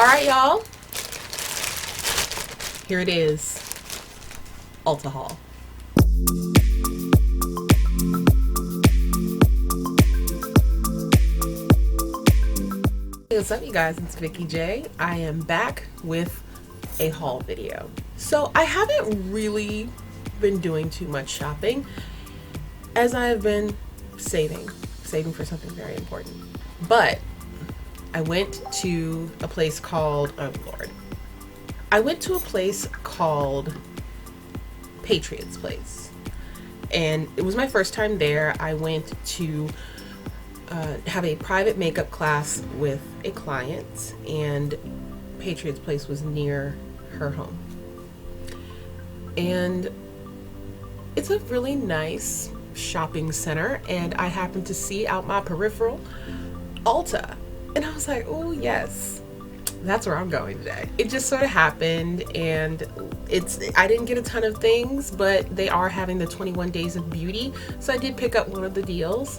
Alright, y'all. Here it is. Ulta haul. Hey, what's up, you guys? It's Vikeejeah. I am back with a haul video. So I haven't really been doing too much shopping as I have been saving for something very important. But I went to a place called, I went to a place called Patriot's Place, and it was my first time there. I went to have a private makeup class with a client, and Patriot's Place was near her home. And it's a really nice shopping center, and I happened to see out my peripheral Ulta, and I was like, oh yes, that's where I'm going today. It just sort of happened, and I didn't get a ton of things, but they are having the 21 days of beauty, so I did pick up one of the deals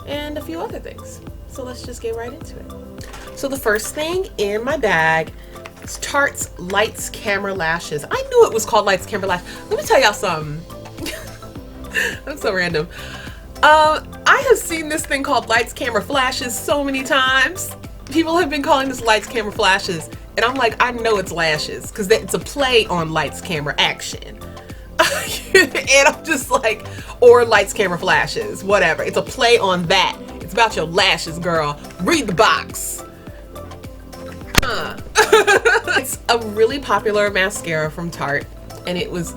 and a few other things. So let's just get right into it. So the first thing in my bag is Tarte's Lights Camera Lashes. I knew it was called Lights Camera Lashes. Let me tell y'all something. That's so random. I have seen this thing called Lights Camera Flashes so many times. People have been calling this Lights Camera Flashes, and I'm like, I know it's lashes because it's a play on Lights Camera Action. And I'm just like, or Lights Camera Flashes, whatever. It's a play on that. It's about your lashes, girl. Read the box. It's a really popular mascara from Tarte, and it was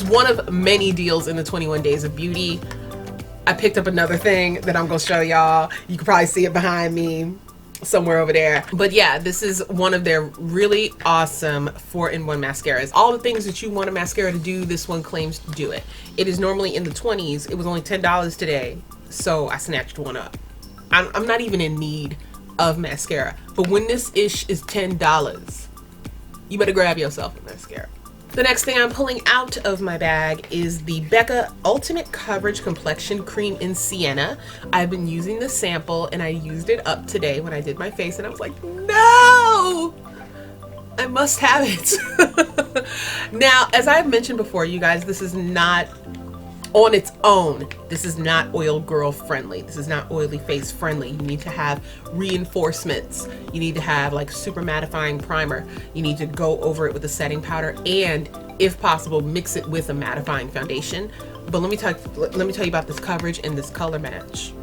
one of many deals in the 21 Days of Beauty. I picked up another thing that I'm gonna show y'all. You can probably see it behind me somewhere over there. But yeah, this is one of their really awesome 4-in-1 mascaras. All the things that you want a mascara to do, this one claims to do it. It is normally in the 20s. It was only $10 today, so I snatched one up. I'm not even in need of mascara, but when this ish is $10, you better grab yourself a mascara. The next thing I'm pulling out of my bag is the Becca Ultimate Coverage Complexion Cream in Sienna. I've been using the sample, and I used it up today when I did my face, and I was like, no! I must have it. Now, as I've mentioned before, you guys, this is not on its own. This is not oil girl friendly. This is not oily face friendly. You need to have reinforcements. You need to have like super mattifying primer. You need to go over it with a setting powder, and if possible, mix it with a mattifying foundation. But let me tell you about this coverage and this color match.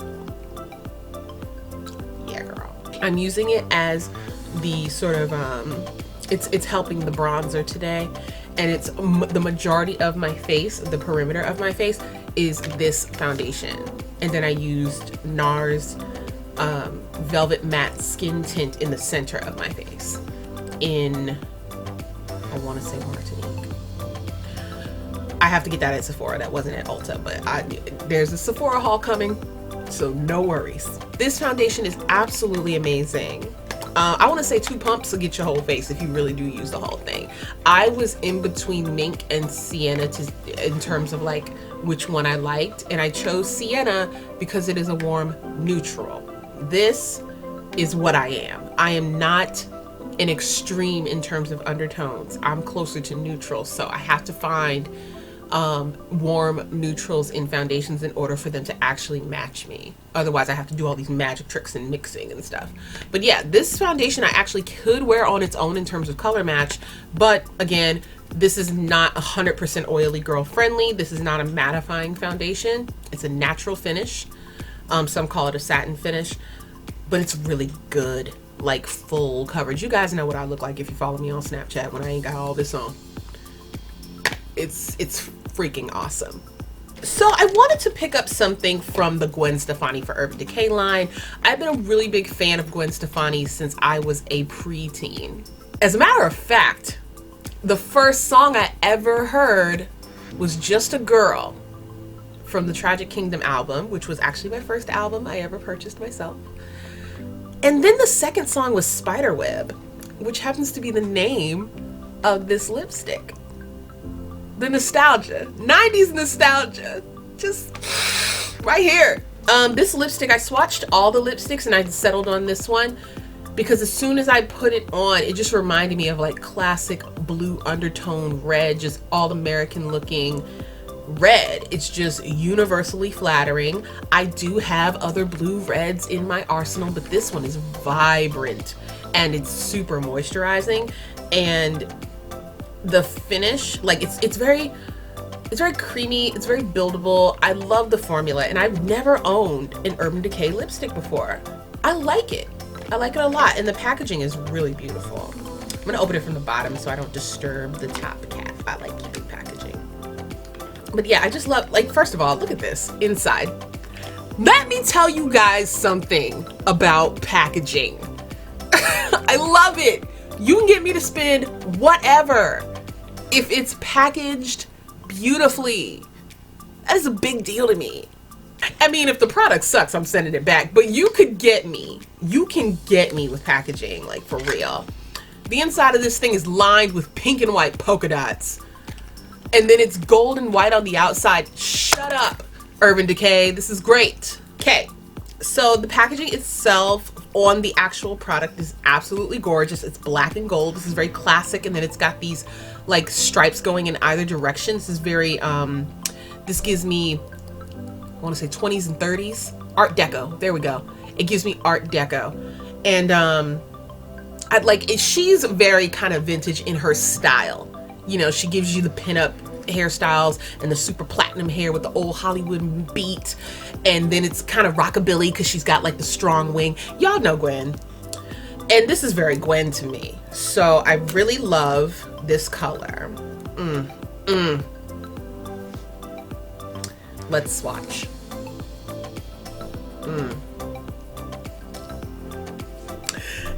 Yeah, girl. I'm using it as the sort of it's helping the bronzer today. And it's the majority of my face, the perimeter of my face, is this foundation. And then I used NARS Velvet Matte Skin Tint in the center of my face. I want to say Martinique. I have to get that at Sephora. That wasn't at Ulta, but there's a Sephora haul coming, so no worries. This foundation is absolutely amazing. I want to say 2 pumps will get your whole face if you really do use the whole thing. I was in between Mink and Sienna in terms of like which one I liked, and I chose Sienna because it is a warm neutral. This is what I am. I am not an extreme in terms of undertones. I'm closer to neutral, so I have to find warm neutrals in foundations in order for them to actually match me. Otherwise, I have to do all these magic tricks and mixing and stuff. But yeah, this foundation I actually could wear on its own in terms of color match, but again, this is not 100% oily girl friendly. This is not a mattifying foundation. It's a natural finish. Some call it a satin finish, but it's really good, like full coverage. You guys know what I look like if you follow me on Snapchat when I ain't got all this on. It's freaking awesome. So I wanted to pick up something from the Gwen Stefani for Urban Decay line. I've been a really big fan of Gwen Stefani since I was a preteen. As a matter of fact, the first song I ever heard was Just a Girl from the Tragic Kingdom album, which was actually my first album I ever purchased myself. And then the second song was Spiderweb, which happens to be the name of this lipstick. The nostalgia, 90s nostalgia, just right here. This lipstick, I swatched all the lipsticks and I settled on this one because as soon as I put it on, it just reminded me of like classic blue undertone red, just all American looking red. It's just universally flattering. I do have other blue reds in my arsenal, but this one is vibrant and it's super moisturizing, and the finish, like it's very creamy, it's very buildable. I love the formula, and I've never owned an Urban Decay lipstick before. I like it a lot, and the packaging is really beautiful. I'm gonna open it from the bottom so I don't disturb the top cap. I like keeping packaging. But yeah, I just love, like, first of all, look at this inside. Let me tell you guys something about packaging. I love it. You can get me to spend whatever if it's packaged beautifully. That is a big deal to me. I mean, if the product sucks, I'm sending it back, but you can get me with packaging, like, for real. The inside of this thing is lined with pink and white polka dots, and then it's gold and white on the outside. Shut up, Urban Decay. This is great. Okay, so the packaging itself on the actual product is absolutely gorgeous. It's black and gold. This is very classic, and then it's got these like stripes going in either direction. This is very this gives me, I want to say 20s and 30s Art Deco. There we go. It gives me Art Deco, and I'd like it. She's very kind of vintage in her style. You know, she gives you the pinup hairstyles and the super platinum hair with the old Hollywood beat, and then it's kind of rockabilly because she's got like the strong wing. Y'all know Gwen, and this is very Gwen to me. So I really love this color. Let's swatch.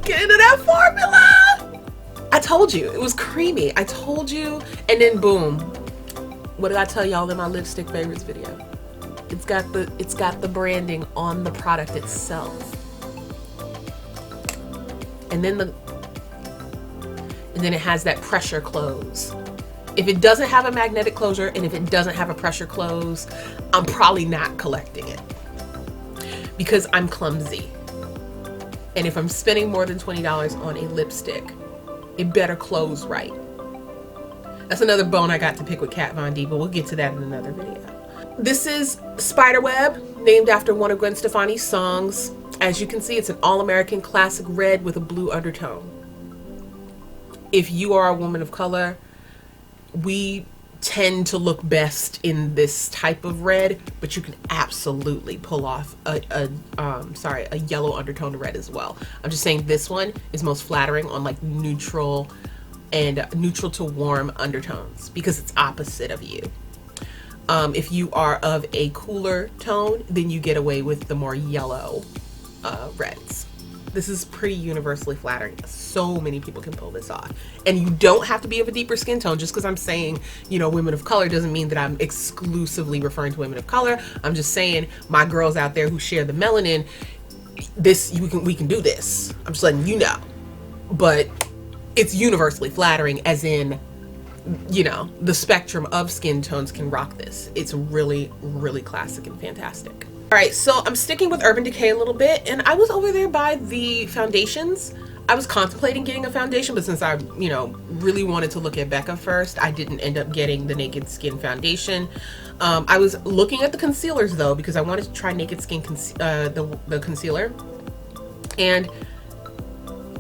Get into that formula. I told you it was creamy. I told you. And then boom, what did I tell y'all in my lipstick favorites video? It's got the branding on the product itself. And then it has that pressure close. If it doesn't have a magnetic closure, and if it doesn't have a pressure close, I'm probably not collecting it because I'm clumsy. And if I'm spending more than $20 on a lipstick, it better close right. That's another bone I got to pick with Kat Von D, but we'll get to that in another video. This is Spiderweb, named after one of Gwen Stefani's songs. As you can see, it's an all-American classic red with a blue undertone. If you are a woman of color, we tend to look best in this type of red, but you can absolutely pull off a yellow undertone red as well. I'm just saying this one is most flattering on like neutral and neutral to warm undertones because it's opposite of you. If you are of a cooler tone, then you get away with the more yellow reds. This is pretty universally flattering. So many people can pull this off. And you don't have to be of a deeper skin tone. Just because I'm saying, you know, women of color doesn't mean that I'm exclusively referring to women of color. I'm just saying my girls out there who share the melanin, we can do this. I'm just letting you know. But it's universally flattering, as in, you know, the spectrum of skin tones can rock this. It's really, really classic and fantastic. All right, so I'm sticking with Urban Decay a little bit, and I was over there by the foundations. I was contemplating getting a foundation, but since I, you know, really wanted to look at Becca first, I didn't end up getting the Naked Skin foundation. I was looking at the concealers though, because I wanted to try Naked Skin the concealer, and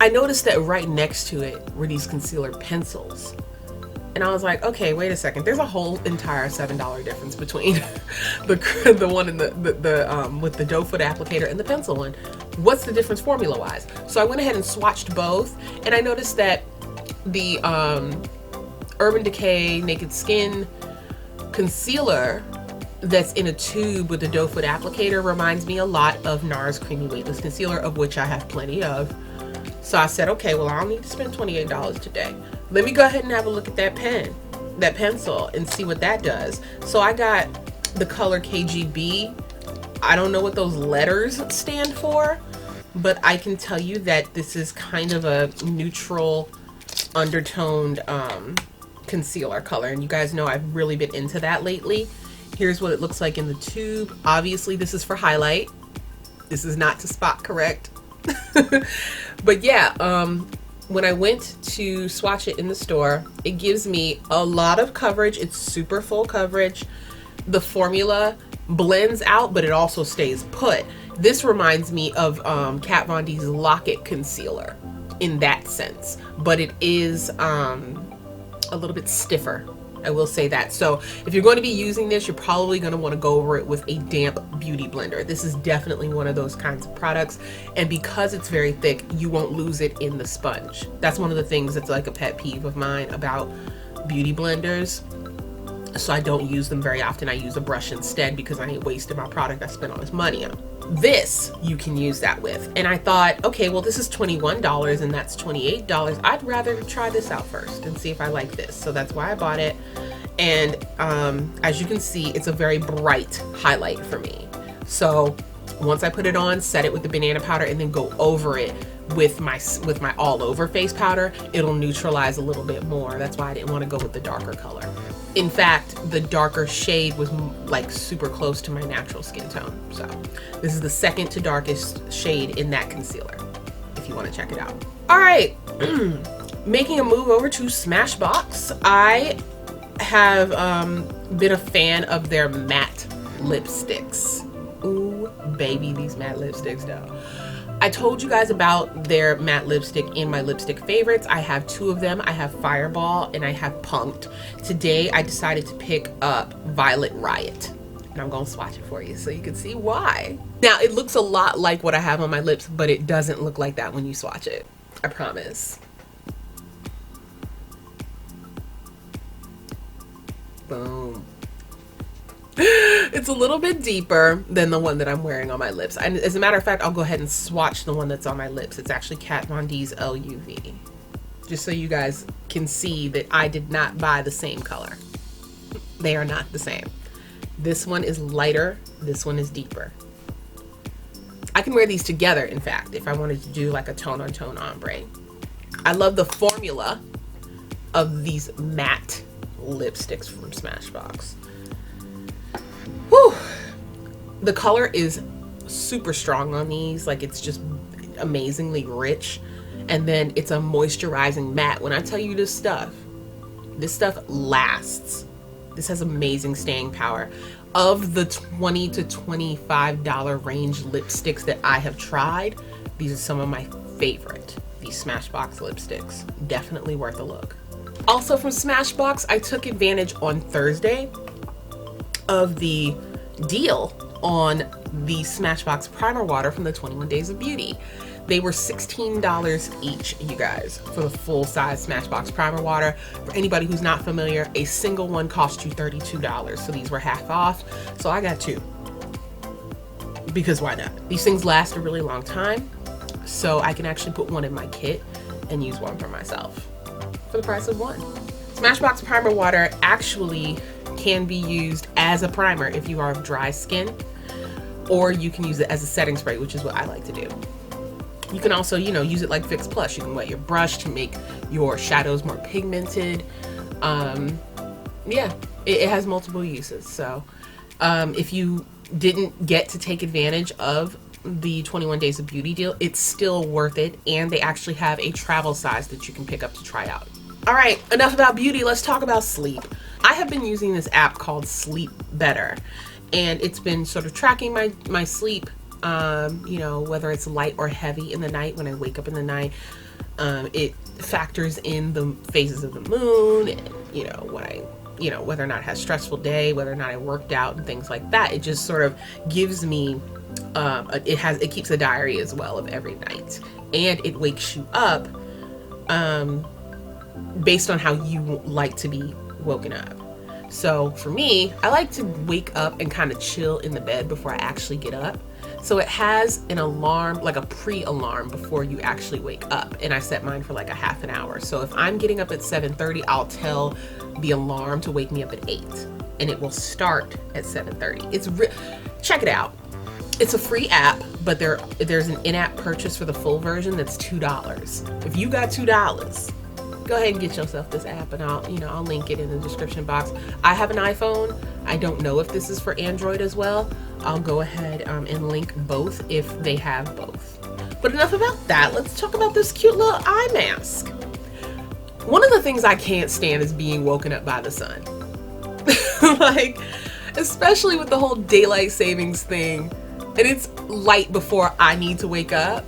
I noticed that right next to it were these concealer pencils. And I was like, okay, wait a second. There's a whole entire $7 difference between the one in the with the doe foot applicator and the pencil one. What's the difference formula-wise? So I went ahead and swatched both, and I noticed that the Urban Decay Naked Skin concealer that's in a tube with the doe foot applicator reminds me a lot of NARS Creamy Weightless Concealer, of which I have plenty of. So I said, okay, well, I don't need to spend $28 today. Let me go ahead and have a look at that pencil, and see what that does. So I got the color KGB. I don't know what those letters stand for, but I can tell you that this is kind of a neutral undertoned concealer color. And you guys know I've really been into that lately. Here's what it looks like in the tube. Obviously, this is for highlight. This is not to spot correct. But yeah, when I went to swatch it in the store, it gives me a lot of coverage. It's super full coverage. The formula blends out, but it also stays put. This reminds me of Kat Von D's Lock-It Concealer in that sense, but it is a little bit stiffer. I will say that. So if you're going to be using this, you're probably going to want to go over it with a damp beauty blender. This is definitely one of those kinds of products. And because it's very thick, you won't lose it in the sponge. That's one of the things that's like a pet peeve of mine about beauty blenders. So I don't use them very often. I use a brush instead because I ain't wasting my product I spent all this money on. This you can use that with. And I thought, okay, well, this is $21 and that's $28. I'd rather try this out first and see if I like this. So that's why I bought it. And as you can see, it's a very bright highlight for me. So once I put it on, set it with the banana powder and then go over it with my all over face powder, it'll neutralize a little bit more. That's why I didn't want to go with the darker color. In fact, the darker shade was like super close to my natural skin tone. So this is the second to darkest shade in that concealer, if you want to check it out. All right, making a move over to Smashbox. I have been a fan of their matte lipsticks. Ooh, baby, these matte lipsticks though. I told you guys about their matte lipstick in my lipstick favorites. I have two of them. I have Fireball and I have Punked. Today I decided to pick up Violet Riot. And I'm gonna swatch it for you so you can see why. Now it looks a lot like what I have on my lips, but it doesn't look like that when you swatch it. I promise. Boom. It's a little bit deeper than the one that I'm wearing on my lips. And as a matter of fact, I'll go ahead and swatch the one that's on my lips. It's actually Kat Von D's LUV. Just so you guys can see that I did not buy the same color. They are not the same. This one is lighter, this one is deeper. I can wear these together, in fact, if I wanted to do like a tone-on-tone ombre. I love the formula of these matte lipsticks from Smashbox. Whew. The color is super strong on these, like it's just amazingly rich, and then it's a moisturizing matte. When I tell you this stuff lasts. This has amazing staying power. Of the $20 to $25 range lipsticks that I have tried, these are some of my favorite. These Smashbox lipsticks, definitely worth a look. Also from Smashbox, I took advantage on Thursday of the deal on the Smashbox primer water from the 21 Days of Beauty. They were $16 each, you guys, for the full size Smashbox primer water. For anybody who's not familiar, a single one cost you $32. So these were half off. So I got two. Because why not? These things last a really long time. So I can actually put one in my kit and use one for myself for the price of one. Smashbox primer water actually can be used as a primer if you are of dry skin, or you can use it as a setting spray, which is what I like to do. You can also, you know, use it like Fix Plus. You can wet your brush to make your shadows more pigmented. Yeah, it has multiple uses. So if you didn't get to take advantage of the 21 Days of Beauty deal, it's still worth it. And they actually have a travel size that you can pick up to try out. All right, enough about beauty. Let's talk about sleep. I have been using this app called Sleep Better, and it's been sort of tracking my sleep, you know, whether it's light or heavy in the night. When I wake up in the night, it factors in the phases of the moon, and, you know, whether or not I had a stressful day, whether or not I worked out and things like that. It just sort of gives me, it keeps a diary as well of every night, and it wakes you up based on how you like to be woken up. So for me, I like to wake up and kind of chill in the bed before I actually get up. So it has an alarm, like a pre-alarm before you actually wake up. And I set mine for like a half an hour. So if I'm getting up at 7:30, I'll tell the alarm to wake me up at 8, and it will start at 7:30. Check it out. It's a free app, but there's an in-app purchase for the full version that's $2. If you got $2, go ahead and get yourself this app, and I'll link it in the description box. I have an iPhone. I don't know if this is for Android as well. I'll go ahead and link both if they have both. But enough about that. Let's talk about this cute little eye mask. One of the things I can't stand is being woken up by the sun. Like, especially with the whole daylight savings thing, and it's light before I need to wake up.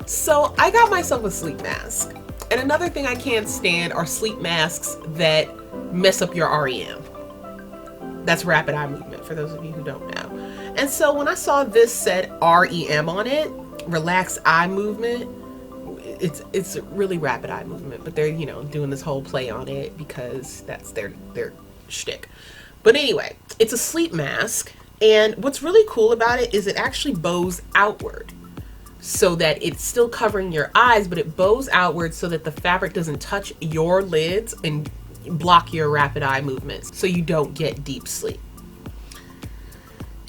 So I got myself a sleep mask. And another thing I can't stand are sleep masks that mess up your REM. That's rapid eye movement, for those of you who don't know. And so when I saw this said REM on it, relaxed eye movement, it's really rapid eye movement, but they're, you know, doing this whole play on it because that's their shtick. But anyway, it's a sleep mask, and what's really cool about it is it actually bows outward so that it's still covering your eyes, but it bows outward so that the fabric doesn't touch your lids and block your rapid eye movements, so you don't get deep sleep.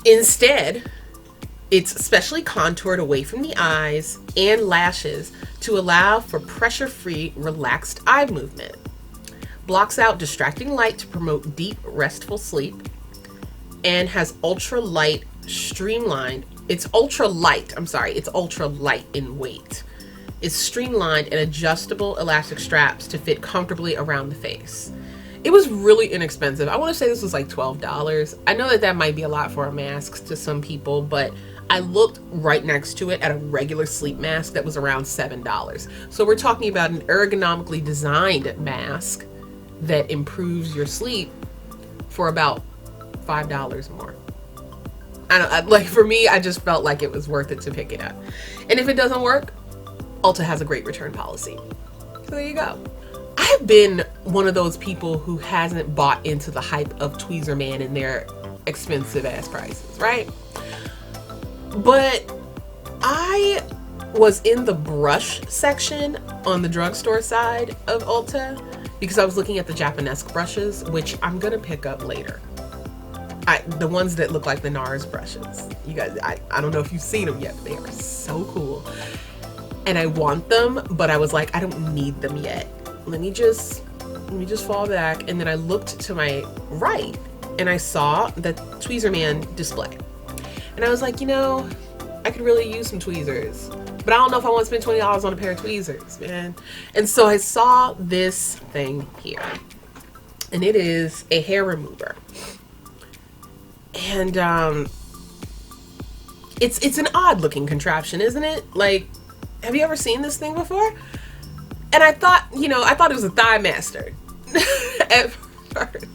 Instead, it's specially contoured away from the eyes and lashes to allow for pressure-free, relaxed eye movement. Blocks out distracting light to promote deep, restful sleep, and has ultra light it's ultra light in weight. It's streamlined and adjustable elastic straps to fit comfortably around the face. It was really inexpensive. I want to say this was like $12. I know that might be a lot for a mask to some people, but I looked right next to it at a regular sleep mask that was around $7. So we're talking about an ergonomically designed mask that improves your sleep for about $5 more. Like, for me, I just felt like it was worth it to pick it up. And if it doesn't work, Ulta has a great return policy. So there you go. I have been one of those people who hasn't bought into the hype of Tweezerman and their expensive ass prices, right? But I was in the brush section on the drugstore side of Ulta because I was looking at the Japanesque brushes, which I'm gonna pick up later. The ones that look like the NARS brushes. You guys, I don't know if you've seen them yet, but they are so cool. And I want them, but I was like, I don't need them yet. Let me just fall back. And then I looked to my right and I saw the Tweezerman display. And I was like, you know, I could really use some tweezers, but I don't know if I want to spend $20 on a pair of tweezers, man. And so I saw this thing here, and it is a hair remover. And it's an odd looking contraption, isn't it? Like, have you ever seen this thing before? And I thought it was a thigh master at first.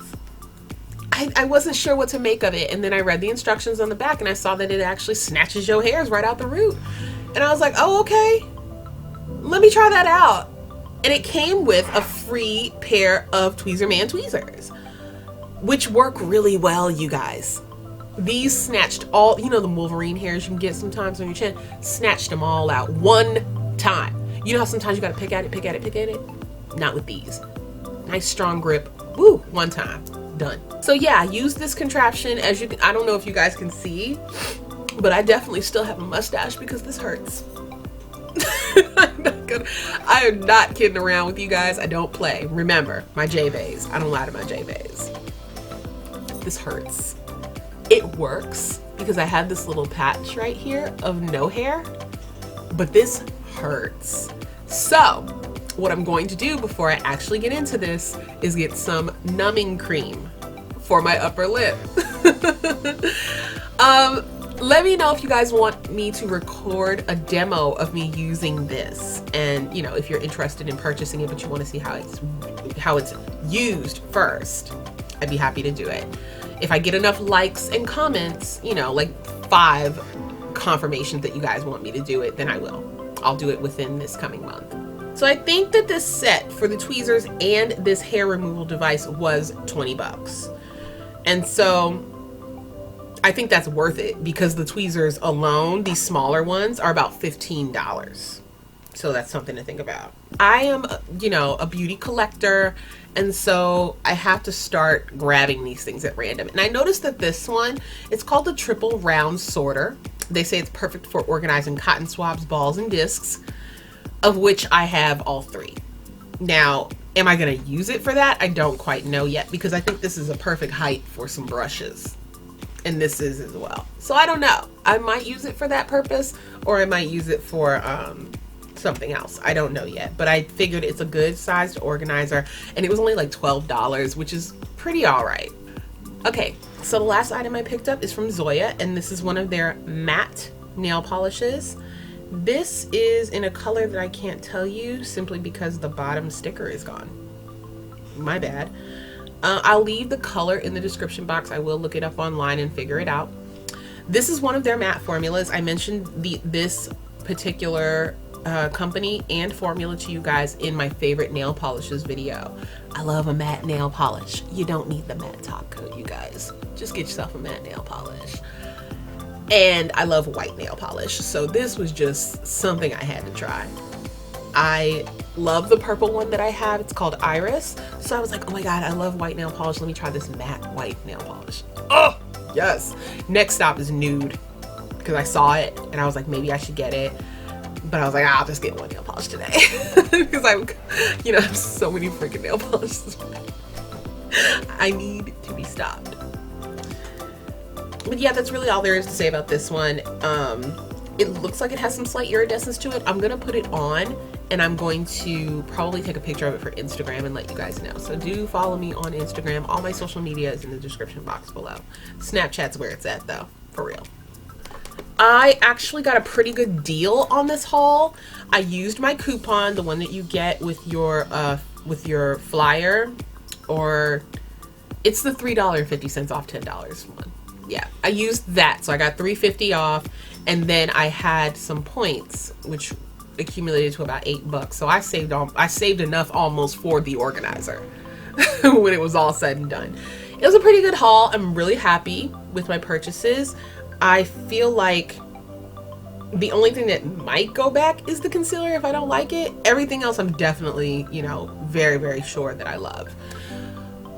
I wasn't sure what to make of it, and then I read the instructions on the back and I saw that it actually snatches your hairs right out the root. And I was like, oh, okay, let me try that out. And it came with a free pair of Tweezerman tweezers, which work really well, you guys. These snatched all, you know, the Wolverine hairs you can get sometimes on your chin, snatched them all out one time. You know how sometimes you gotta pick at it? Not with these. Nice strong grip, woo, one time, done. So yeah, I use this contraption, as you can, I don't know if you guys can see, but I definitely still have a mustache because this hurts. I am not kidding around with you guys. I don't play. Remember, my J-Bays. I don't lie to my J-Bays. This hurts. It works because I have this little patch right here of no hair, but this hurts. So what I'm going to do before I actually get into this is get some numbing cream for my upper lip. Let me know if you guys want me to record a demo of me using this, and you know, if you're interested in purchasing it but you want to see how it's used first, I'd be happy to do it. If I get enough likes and comments, you know, like 5 confirmations that you guys want me to do it, then I will. I'll do it within this coming month. So I think that this set for the tweezers and this hair removal device was 20 bucks. And so I think that's worth it because the tweezers alone, these smaller ones, are about $15. So that's something to think about. I am, you know, a beauty collector, and so I have to start grabbing these things at random. And I noticed that this one, it's called the Triple Round Sorter. They say it's perfect for organizing cotton swabs, balls, and discs, of which I have all 3. Now, am I gonna use it for that? I don't quite know yet because I think this is a perfect height for some brushes. and this is as well. So I don't know. I might use it for that purpose, or I might use it for something else. I don't know yet, but I figured it's a good sized organizer, and it was only like $12, which is pretty all right. Okay, so the last item I picked up is from Zoya, and this is one of their matte nail polishes. This is in a color that I can't tell you simply because the bottom sticker is gone. My bad. I'll leave the color in the description box. I will look it up online and figure it out. This is one of their matte formulas. I mentioned this particular company and formula to you guys in my favorite nail polishes video. I love a matte nail polish. You don't need the matte top coat, you guys. Just get yourself a matte nail polish. And I love white nail polish, so this was just something I had to try. I love the purple one that I have. It's called Iris. So I was like, oh my God, I love white nail polish. Let me try this matte white nail polish. Oh, yes. Next stop is nude, because I saw it and I was like, maybe I should get it. But I was like, I'll just get one nail polish today. Because I have so many freaking nail polishes. I need to be stopped. But yeah, that's really all there is to say about this one. It looks like it has some slight iridescence to it. I'm gonna put it on, and I'm going to probably take a picture of it for Instagram and let you guys know. So do follow me on Instagram. All my social media is in the description box below. Snapchat's where it's at though, for real. I actually got a pretty good deal on this haul. I used my coupon, the one that you get with your flyer, or it's the $3.50 off $10 one. Yeah, I used that, so I got $3.50 off, and then I had some points which accumulated to about $8. So I saved enough almost for the organizer when it was all said and done. It was a pretty good haul. I'm really happy with my purchases. I feel like the only thing that might go back is the concealer if I don't like it. Everything else I'm definitely, very, very sure that I love.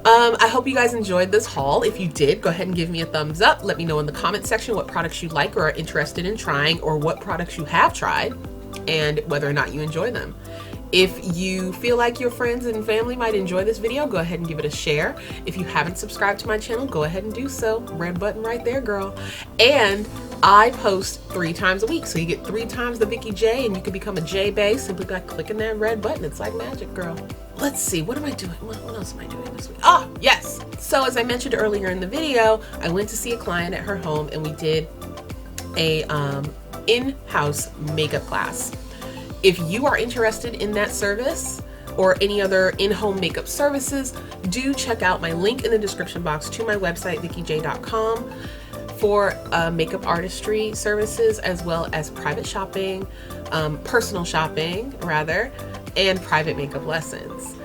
I hope you guys enjoyed this haul. If you did, go ahead and give me a thumbs up. Let me know in the comment section what products you like or are interested in trying, or what products you have tried and whether or not you enjoy them. If you feel like your friends and family might enjoy this video, go ahead and give it a share. If you haven't subscribed to my channel, go ahead and do so. Red button right there, girl. And I post 3 times a week, so you get 3 times the Vikeejeah, and you can become a J-Bay simply by clicking that red button. It's like magic, girl. Let's see, what am I doing? What else am I doing this week? Oh, yes. So as I mentioned earlier in the video, I went to see a client at her home, and we did a in-house makeup class. If you are interested in that service or any other in-home makeup services, do check out my link in the description box to my website, vikeejeah.com, for makeup artistry services, as well as private shopping, personal shopping rather, and private makeup lessons.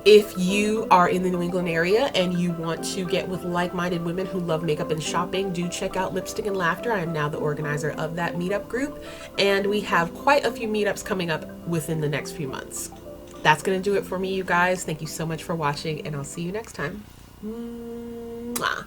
If you are in the New England area and you want to get with like-minded women who love makeup and shopping, do check out Lipstick and Laughter. I am now the organizer of that meetup group, and we have quite a few meetups coming up within the next few months. That's going to do it for me, you guys. Thank you so much for watching, and I'll see you next time. Mwah.